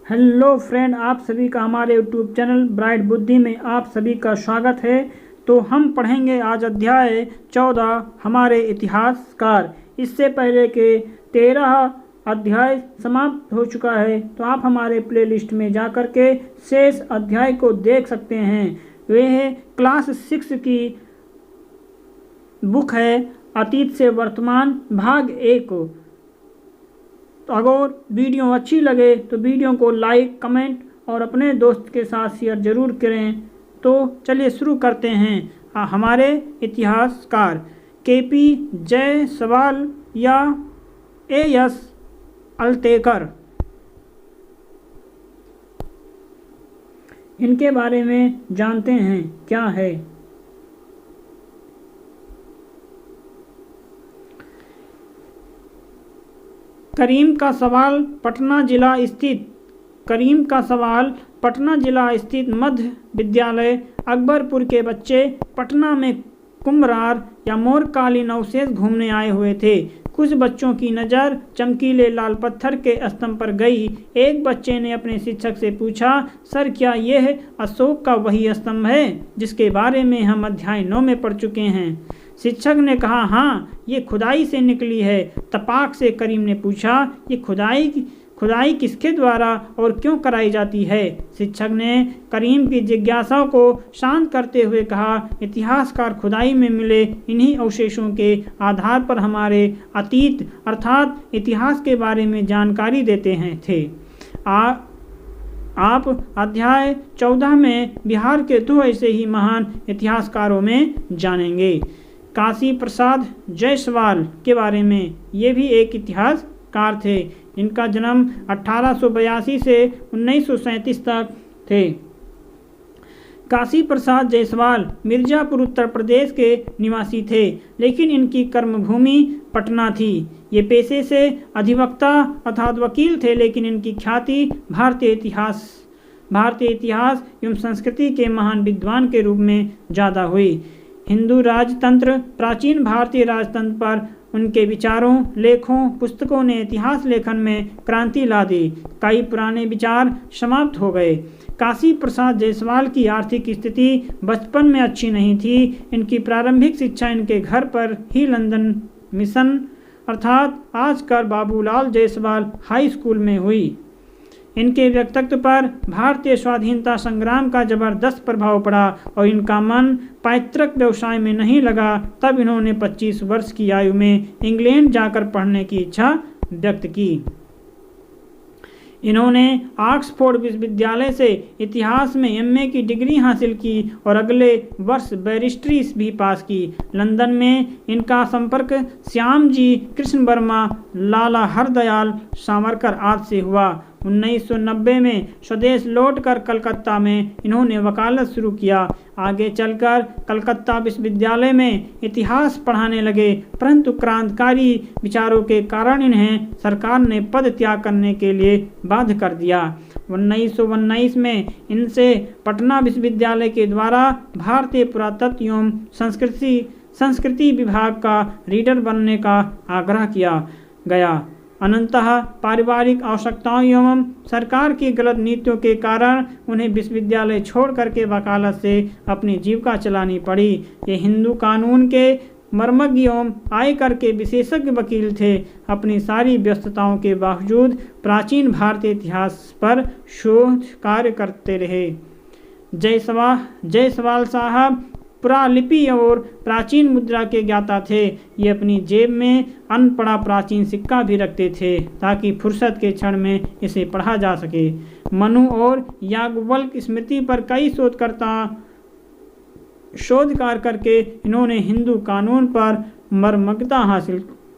Hello friend, आप सभी का हमारे यूट्यूब चैनल ब्राइट बुद्धि में आप सभी का स्वागत है। तो हम पढ़ेंगे आज अध्याय 14 हमारे इतिहासकार। इससे पहले के 13 अध्याय समाप्त हो चुका है, तो आप हमारे प्लेलिस्ट में जा कर के शेष अध्याय को देख सकते हैं। वे है क्लास 6 की बुक है अतीत से वर्तमान भाग 1। तो अगर वीडियो अच्छी लगे तो वीडियो को लाइक, कमेंट और अपने दोस्त के साथ शेयर ज़रूर करें। तो चलिए शुरू करते हैं। हमारे इतिहासकार केपी जायसवाल या एएस अल्तेकर, इनके बारे में जानते हैं क्या है। करीम का सवाल पटना जिला स्थित मध्य विद्यालय अकबरपुर के बच्चे पटना में कुम्हरार या मोरकालीन अवशेष घूमने आए हुए थे। कुछ बच्चों की नज़र चमकीले लाल पत्थर के स्तंभ पर गई। एक बच्चे ने अपने शिक्षक से पूछा, सर क्या यह अशोक का वही स्तंभ है जिसके बारे में हम अध्याय 9 में पढ़ चुके हैं। शिक्षक ने कहा, हाँ ये खुदाई से निकली है। तपाक से करीम ने पूछा, ये खुदाई किसके द्वारा और क्यों कराई जाती है। शिक्षक ने करीम की जिज्ञासा को शांत करते हुए कहा, इतिहासकार खुदाई में मिले इन्हीं अवशेषों के आधार पर हमारे अतीत अर्थात इतिहास के बारे में जानकारी देते थे। आप अध्याय 14 में बिहार के 2 ऐसे ही महान इतिहासकारों में जानेंगे। काशी प्रसाद जायसवाल के बारे में, ये भी एक इतिहासकार थे। इनका जन्म 1882 से 1937 तक थे। काशी प्रसाद जायसवाल मिर्जापुर उत्तर प्रदेश के निवासी थे, लेकिन इनकी कर्मभूमि पटना थी। ये पेशे से अधिवक्ता अर्थात वकील थे, लेकिन इनकी ख्याति भारतीय इतिहास एवं संस्कृति के महान विद्वान के रूप में ज़्यादा हुई। हिंदू राजतंत्र, प्राचीन भारतीय राजतंत्र पर उनके विचारों, लेखों, पुस्तकों ने इतिहास लेखन में क्रांति ला दी। कई पुराने विचार समाप्त हो गए। काशी प्रसाद जायसवाल की आर्थिक स्थिति बचपन में अच्छी नहीं थी। इनकी प्रारंभिक शिक्षा इनके घर पर ही लंदन मिशन अर्थात आजकल बाबूलाल जायसवाल हाई स्कूल में हुई। इनके व्यक्तित्व पर भारतीय स्वाधीनता संग्राम का जबरदस्त प्रभाव पड़ा और इनका मन पैतृक व्यवसाय में नहीं लगा। तब इन्होंने 25 वर्ष की आयु में इंग्लैंड जाकर पढ़ने की इच्छा व्यक्त की। इन्होंने ऑक्सफोर्ड विश्वविद्यालय से इतिहास में एमए की डिग्री हासिल की और अगले वर्ष बैरिस्ट्री भी पास की। लंदन में इनका संपर्क श्यामजी कृष्ण वर्मा, लाला हरदयाल सावरकर आदि से हुआ। 1990 में स्वदेश लौटकर कलकत्ता में इन्होंने वकालत शुरू किया। आगे चलकर कलकत्ता विश्वविद्यालय में इतिहास पढ़ाने लगे, परंतु क्रांतिकारी विचारों के कारण इन्हें सरकार ने पद त्याग करने के लिए बाध्य कर दिया। 1919 में इनसे पटना विश्वविद्यालय के द्वारा भारतीय पुरातत्व एवं संस्कृति विभाग का रीडर बनने का आग्रह किया गया। अनंतः पारिवारिक आवश्यकताओं एवं सरकार की गलत नीतियों के कारण उन्हें विश्वविद्यालय छोड़ करके वकालत से अपनी जीविका चलानी पड़ी। ये हिंदू कानून के मर्मज्ञ एवं आयकर के विशेषज्ञ वकील थे। अपनी सारी व्यस्तताओं के बावजूद प्राचीन भारतीय इतिहास पर शोध कार्य करते रहे। जायसवाल साहब पुरालिपि और प्राचीन मुद्रा के ज्ञाता थे। ये अपनी जेब में अनपढ़ा प्राचीन सिक्का भी रखते थे ताकि फुर्सत के क्षण में इसे पढ़ा जा सके। मनु और याज्ञवल्क्य स्मृति पर कई शोध कार्य करके इन्होंने हिंदू कानून पर मर्मज्ञता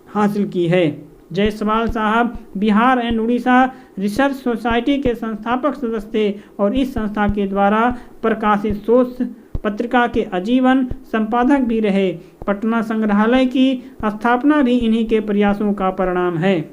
हासिल की है। जायसवाल साहब Bihar and Orissa research society के संस्थापक सदस्य थे और इस संस्था के द्वारा प्रकाशित शोध पत्रिका के आजीवन संपादक भी रहे। पटना संग्रहालय की स्थापना भी इन्हीं के प्रयासों का परिणाम है।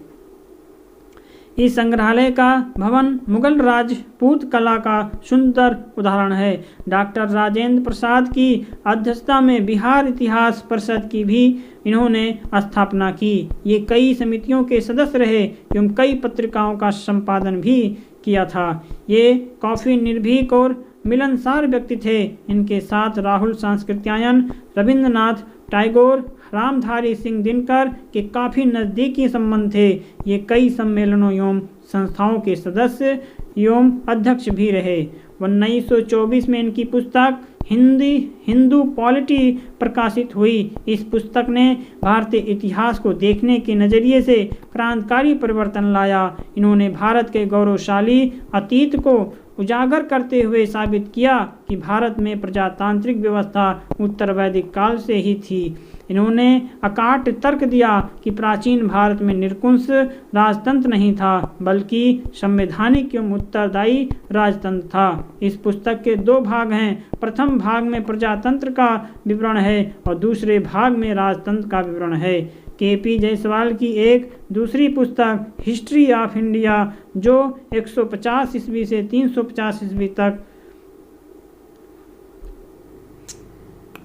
इस संग्रहालय का भवन मुगल राजपूत कला का सुंदर उदाहरण है। डॉक्टर राजेंद्र प्रसाद की अध्यक्षता में बिहार इतिहास परिषद की भी इन्होंने स्थापना की। ये कई समितियों के सदस्य रहे एवं कई पत्रिकाओं का संपादन भी किया था। ये काफी निर्भीक और मिलनसार व्यक्ति थे। इनके साथ राहुल सांस्कृत्यायन, रविंद्रनाथ टैगोर, रामधारी सिंह दिनकर के काफ़ी नज़दीकी संबंध थे। ये कई सम्मेलनों एवं संस्थाओं के सदस्य एवं अध्यक्ष भी रहे। 1924 में इनकी पुस्तक हिंदू पॉलिटी प्रकाशित हुई। इस पुस्तक ने भारतीय इतिहास को देखने के नज़रिए से क्रांतिकारी परिवर्तन लाया। इन्होंने भारत के गौरवशाली अतीत को उजागर करते हुए साबित किया कि भारत में प्रजातांत्रिक व्यवस्था उत्तर वैदिक काल से ही थी। इन्होंने अकाट तर्क दिया कि प्राचीन भारत में निरंकुश राजतंत्र नहीं था बल्कि संवैधानिक एवं उत्तरदायी राजतंत्र था। इस पुस्तक के 2 भाग हैं। प्रथम भाग में प्रजातंत्र का विवरण है और दूसरे भाग में राजतंत्र का विवरण है। के.पी. जायसवाल की एक दूसरी पुस्तक हिस्ट्री ऑफ इंडिया जो 150 ईस्वी से 350 ईस्वी तक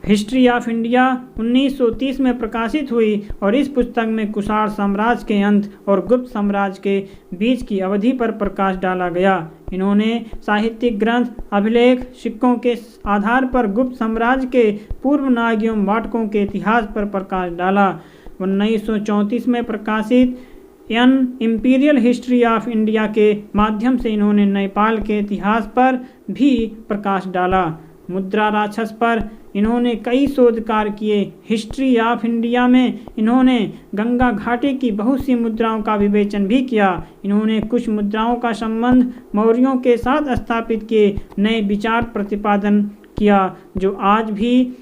हिस्ट्री ऑफ इंडिया 1930 में प्रकाशित हुई और इस पुस्तक में कुषाण साम्राज्य के अंत और गुप्त साम्राज्य के बीच की अवधि पर प्रकाश डाला गया। इन्होंने साहित्यिक ग्रंथ, अभिलेख, सिक्कों के आधार पर गुप्त साम्राज्य के पूर्व नागियों वाटकों के इतिहास पर प्रकाश डाला। 1934 में प्रकाशित an imperial history of India के माध्यम से इन्होंने नेपाल के इतिहास पर भी प्रकाश डाला। मुद्रा राक्षस पर इन्होंने कई शोध कार्य किए। हिस्ट्री ऑफ इंडिया में इन्होंने गंगा घाटी की बहुत सी मुद्राओं का विवेचन भी किया। इन्होंने कुछ मुद्राओं का संबंध मौर्यों के साथ स्थापित किए नए विचार प्रतिपादन किया जो आज भी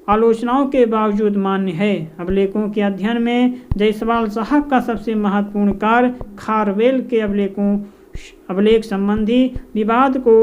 आलोचनाओं के बावजूद मान्य है। अभिलेखों के अध्ययन में जायसवाल साहब का सबसे महत्वपूर्ण कार्य खारवेल के अभिलेख संबंधी विवाद को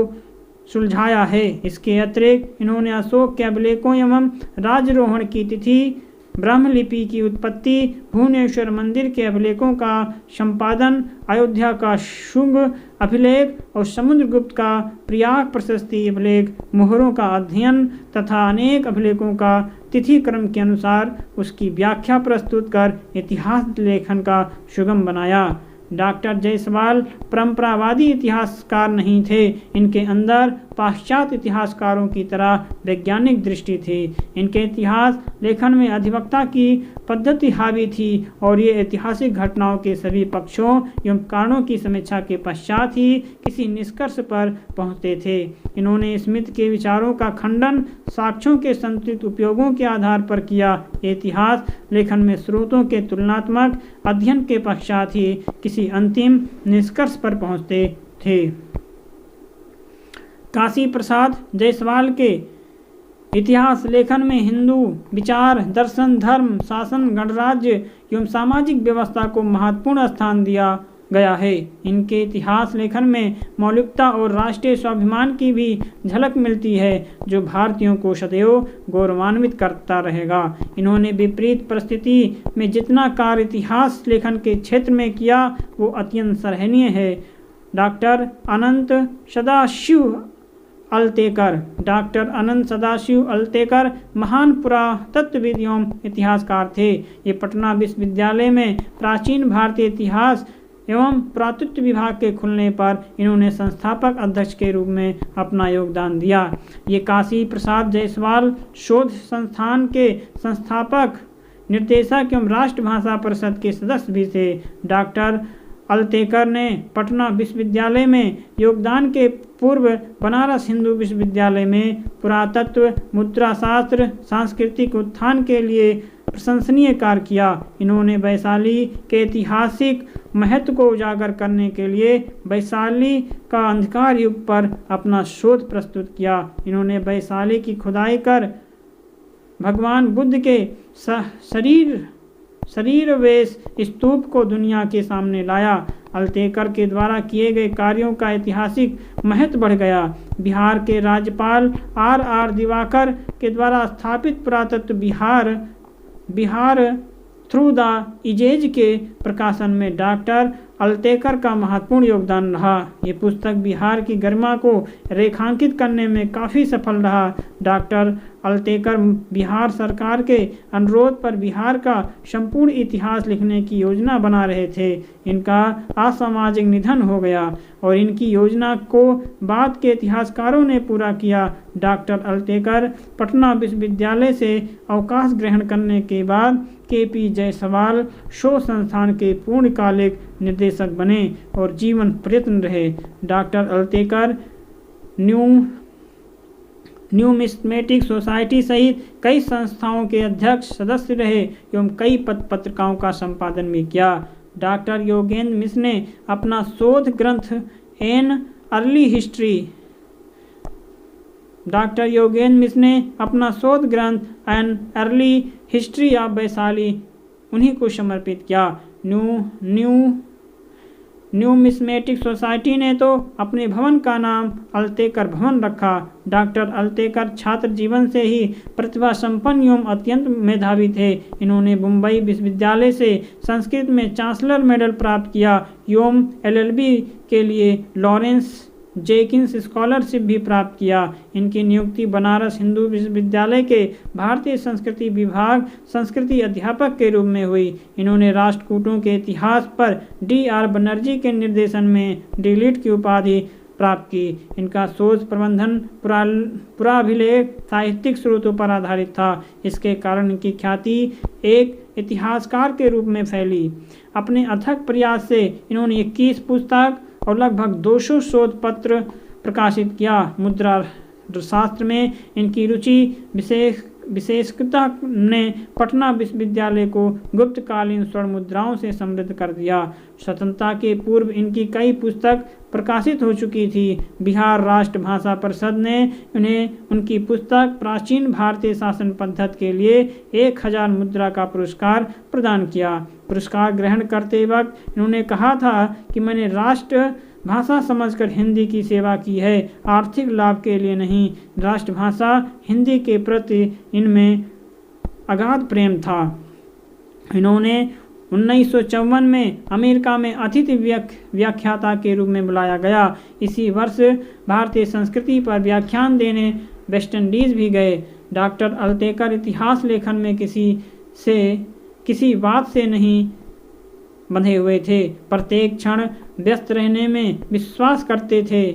सुलझाया है। इसके अतिरिक्त इन्होंने अशोक के अभिलेखों एवं राजरोहण की तिथि, ब्रह्मलिपि की उत्पत्ति, भुवनेश्वर मंदिर के अभिलेखों का संपादन, अयोध्या का शुंग अभिलेख और समुद्रगुप्त का प्रयाग प्रशस्ति अभिलेख, मोहरों का अध्ययन तथा अनेक अभिलेखों का तिथि क्रम के अनुसार उसकी व्याख्या प्रस्तुत कर इतिहास लेखन का सुगम बनाया। डॉक्टर जायसवाल परंपरावादी इतिहासकार नहीं थे। इनके अंदर पाश्चात्य इतिहासकारों की तरह वैज्ञानिक दृष्टि थी। इनके इतिहास लेखन में अधिवक्ता की पद्धति हावी थी और ये ऐतिहासिक घटनाओं के सभी पक्षों एवं कारणों की समीक्षा के पश्चात ही किसी निष्कर्ष पर पहुंचते थे। इन्होंने स्मिथ के विचारों का खंडन साक्ष्यों के संतुलित उपयोगों के आधार पर किया। इतिहास लेखन में स्रोतों के तुलनात्मक अध्ययन के पश्चात ही किसी अंतिम निष्कर्ष पर पहुंचते थे। काशी प्रसाद जायसवाल के इतिहास लेखन में हिंदू विचार, दर्शन, धर्म, शासन, गणराज्य एवं सामाजिक व्यवस्था को महत्वपूर्ण स्थान दिया गया है। इनके इतिहास लेखन में मौलिकता और राष्ट्रीय स्वाभिमान की भी झलक मिलती है जो भारतीयों को सदैव गौरवान्वित करता रहेगा। इन्होंने विपरीत परिस्थिति में जितना कार्य इतिहास लेखन के क्षेत्र में किया वो अत्यंत सराहनीय है। डॉक्टर अनंत सदाशिव अल्तेकर महान पुरातत्वविद एवं इतिहासकार थे। ये पटना विश्वविद्यालय में प्राचीन भारतीय इतिहास एवं पुरातत्व विभाग के खुलने पर इन्होंने संस्थापक अध्यक्ष के रूप में अपना योगदान दिया। ये काशी प्रसाद जायसवाल शोध संस्थान के संस्थापक, निर्देशक एवं राष्ट्रभाषा परिषद के सदस्य भी थे। डॉक्टर अल्तेकर ने पटना विश्वविद्यालय में योगदान के पूर्व बनारस हिंदू विश्वविद्यालय में पुरातत्व, मुद्राशास्त्र, सांस्कृतिक उत्थान के लिए प्रशंसनीय कार्य किया। इन्होंने वैशाली के ऐतिहासिक महत्व को उजागर करने के लिए वैशाली का अंधकार युग पर अपना शोध प्रस्तुत किया। इन्होंने वैशाली की खुदाई कर भगवान बुद्ध के शरीर वेश स्तूप को दुनिया के सामने लाया। अल्तेकर के द्वारा किए गए कार्यों का ऐतिहासिक महत्व बढ़ गया। बिहार के राज्यपाल R.R. दिवाकर के द्वारा स्थापित पुरातत्व बिहार थ्रू द इजेज के प्रकाशन में डॉक्टर अल्तेकर का महत्वपूर्ण योगदान रहा। ये पुस्तक बिहार की गरिमा को रेखांकित करने में काफ़ी सफल रहा। डॉक्टर अल्तेकर बिहार सरकार के अनुरोध पर बिहार का संपूर्ण इतिहास लिखने की योजना बना रहे थे। इनका असामाजिक निधन हो गया और इनकी योजना को बाद के इतिहासकारों ने पूरा किया। डॉक्टर अल्तेकर पटना विश्वविद्यालय से अवकाश ग्रहण करने के बाद KP जायसवाल शो संस्थान के पूर्णकालिक निर्देशक बने और जीवन प्रयत्न रहे। डॉक्टर अल्तेकर न्यूमिस्मेटिक सोसाइटी सहित कई संस्थाओं के अध्यक्ष सदस्य रहे एवं कई पत्रिकाओं का संपादन भी किया। डॉक्टर योगेंद्र मिश्र ने अपना शोध ग्रंथ an early history of Vaishali उन्हीं को समर्पित किया। न्यूमिस्मेटिक सोसाइटी ने तो अपने भवन का नाम अल्तेकर भवन रखा। डॉक्टर अल्तेकर छात्र जीवन से ही प्रतिभा संपन्न एवं अत्यंत मेधावी थे। इन्होंने मुंबई विश्वविद्यालय से संस्कृत में चांसलर मेडल प्राप्त किया एवं LLB के लिए लॉरेंस जेकिंस स्कॉलरशिप भी प्राप्त किया। इनकी नियुक्ति बनारस हिंदू विश्वविद्यालय के भारतीय संस्कृति विभाग संस्कृति अध्यापक के रूप में हुई। इन्होंने राष्ट्रकूटों के इतिहास पर DR बनर्जी के निर्देशन में D.Litt की उपाधि प्राप्त की। इनका शोध प्रबंधन पुराभिलेख साहित्यिक स्रोतों पर आधारित था। इसके कारण इनकी ख्याति एक इतिहासकार के रूप में फैली। अपने अथक प्रयास से इन्होंने 21 पुस्तक और लगभग 200 शोध पत्र प्रकाशित किया। मुद्रा शास्त्र में इनकी रुचि विशेषज्ञता ने पटना विश्वविद्यालय को गुप्तकालीन स्वर्ण मुद्राओं से समृद्ध कर दिया। स्वतंत्रता के पूर्व इनकी कई पुस्तक प्रकाशित हो चुकी थी। बिहार राष्ट्र भाषा परिषद ने उन्हें उनकी पुस्तक प्राचीन भारतीय शासन पद्धति के लिए 1000 मुद्रा का पुरस्कार प्रदान किया। पुरस्कार ग्रहण करते वक्त इन्होंने कहा था कि मैंने राष्ट्र भाषा समझकर हिंदी की सेवा की है, आर्थिक लाभ के लिए नहीं। राष्ट्रभाषा हिंदी के प्रति इनमें अगाध प्रेम था। इन्होंने 1954 में अमेरिका में अतिथि व्याख्याता के रूप में बुलाया गया। इसी वर्ष भारतीय संस्कृति पर व्याख्यान देने वेस्ट इंडीज भी गए। डॉक्टर अल्तेकर इतिहास लेखन में किसी बात से नहीं बंधे हुए थे। प्रत्येक क्षण व्यस्त रहने में विश्वास करते थे,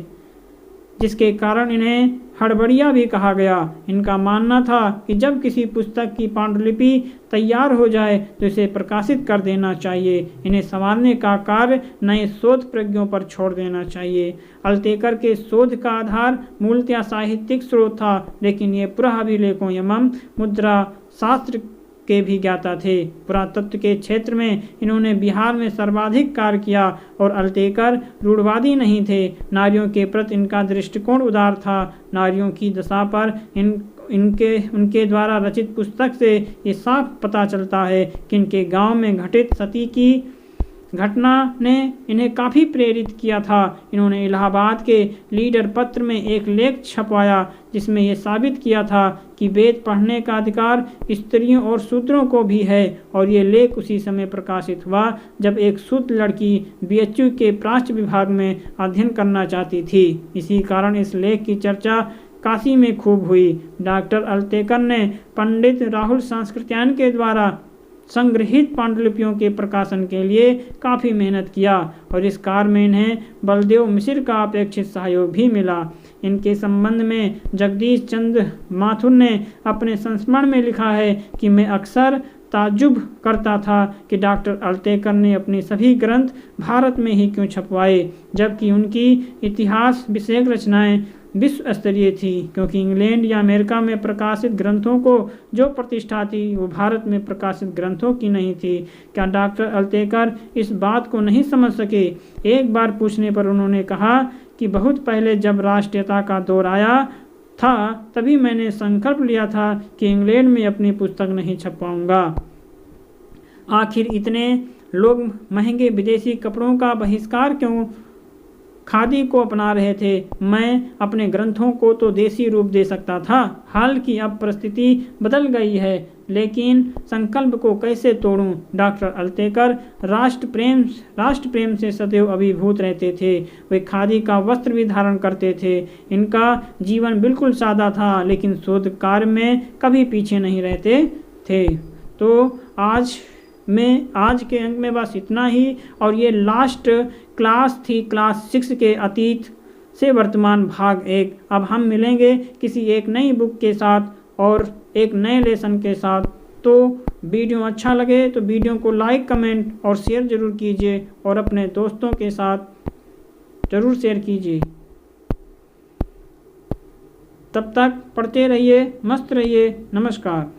जिसके कारण इन्हें हड़बड़िया भी कहा गया। इनका मानना था कि जब किसी पुस्तक की पांडुलिपि तैयार हो जाए तो इसे प्रकाशित कर देना चाहिए। इन्हें संवारने का कार्य नए शोध प्रज्ञों पर छोड़ देना चाहिए। अल्तेकर के शोध का आधार मूलतः साहित्यिक स्रोत था, लेकिन ये पुराभिलेखों एवं मुद्रा शास्त्र के भी ज्ञाता थे। पुरातत्व के क्षेत्र में इन्होंने बिहार में सर्वाधिक कार्य किया और अल्तेकर रूढ़वादी नहीं थे। नारियों के प्रति इनका दृष्टिकोण उदार था। नारियों की दशा पर उनके द्वारा रचित पुस्तक से ये साफ पता चलता है कि इनके गांव में घटित सती की घटना ने इन्हें काफ़ी प्रेरित किया था। इन्होंने इलाहाबाद के लीडर पत्र में एक लेख छपवाया जिसमें यह साबित किया था कि वेद पढ़ने का अधिकार स्त्रियों और शूद्रों को भी है, और ये लेख उसी समय प्रकाशित हुआ जब एक शूद्र लड़की BHU के प्राच्य विभाग में अध्ययन करना चाहती थी। इसी कारण इस लेख की चर्चा काशी में खूब हुई। डॉक्टर अल्तेकर ने पंडित राहुल सांस्कृत्यायन के द्वारा संग्रहित पांडुलिपियों के प्रकाशन के लिए काफ़ी मेहनत किया और इस कार्य में इन्हें बलदेव मिश्र का अपेक्षित सहयोग भी मिला। इनके संबंध में जगदीश चंद्र माथुर ने अपने संस्मरण में लिखा है कि मैं अक्सर ताज्जुब करता था कि डॉक्टर अल्तेकर ने अपने सभी ग्रंथ भारत में ही क्यों छपवाए, जबकि उनकी इतिहास विषयक रचनाएं विश्व स्तरीय थी, क्योंकि इंग्लैंड या अमेरिका में प्रकाशित ग्रंथों को जो प्रतिष्ठा थी वो भारत में प्रकाशित ग्रंथों की नहीं थी। क्या डॉक्टर अल्तेकर इस बात को नहीं समझ सके? एक बार पूछने पर उन्होंने कहा कि बहुत पहले जब राष्ट्रीयता का दौर आया था तभी मैंने संकल्प लिया था कि इंग्लैंड में अपनी पुस्तक नहीं छपवाऊंगा। आखिर इतने लोग महंगे विदेशी कपड़ों का बहिष्कार क्यों खादी को अपना रहे थे? मैं अपने ग्रंथों को तो देसी रूप दे सकता था। हाल की अब परिस्थिति बदल गई है। लेकिन संकल्प को कैसे तोड़ूं। डॉक्टर अल्तेकर राष्ट्र प्रेम से सदैव अभिभूत रहते थे। वे खादी का वस्त्र भी धारण करते थे। इनका जीवन बिल्कुल सादा था, लेकिन शोध कार्य में कभी पीछे नहीं रहते थे। तो आज के अंक में बस इतना ही, और ये लास्ट क्लास थी क्लास 6 के अतीत से वर्तमान भाग 1। अब हम मिलेंगे किसी एक नई बुक के साथ और एक नए लेसन के साथ। तो वीडियो अच्छा लगे तो वीडियो को लाइक, कमेंट और शेयर ज़रूर कीजिए, और अपने दोस्तों के साथ ज़रूर शेयर कीजिए। तब तक पढ़ते रहिए, मस्त रहिए। नमस्कार।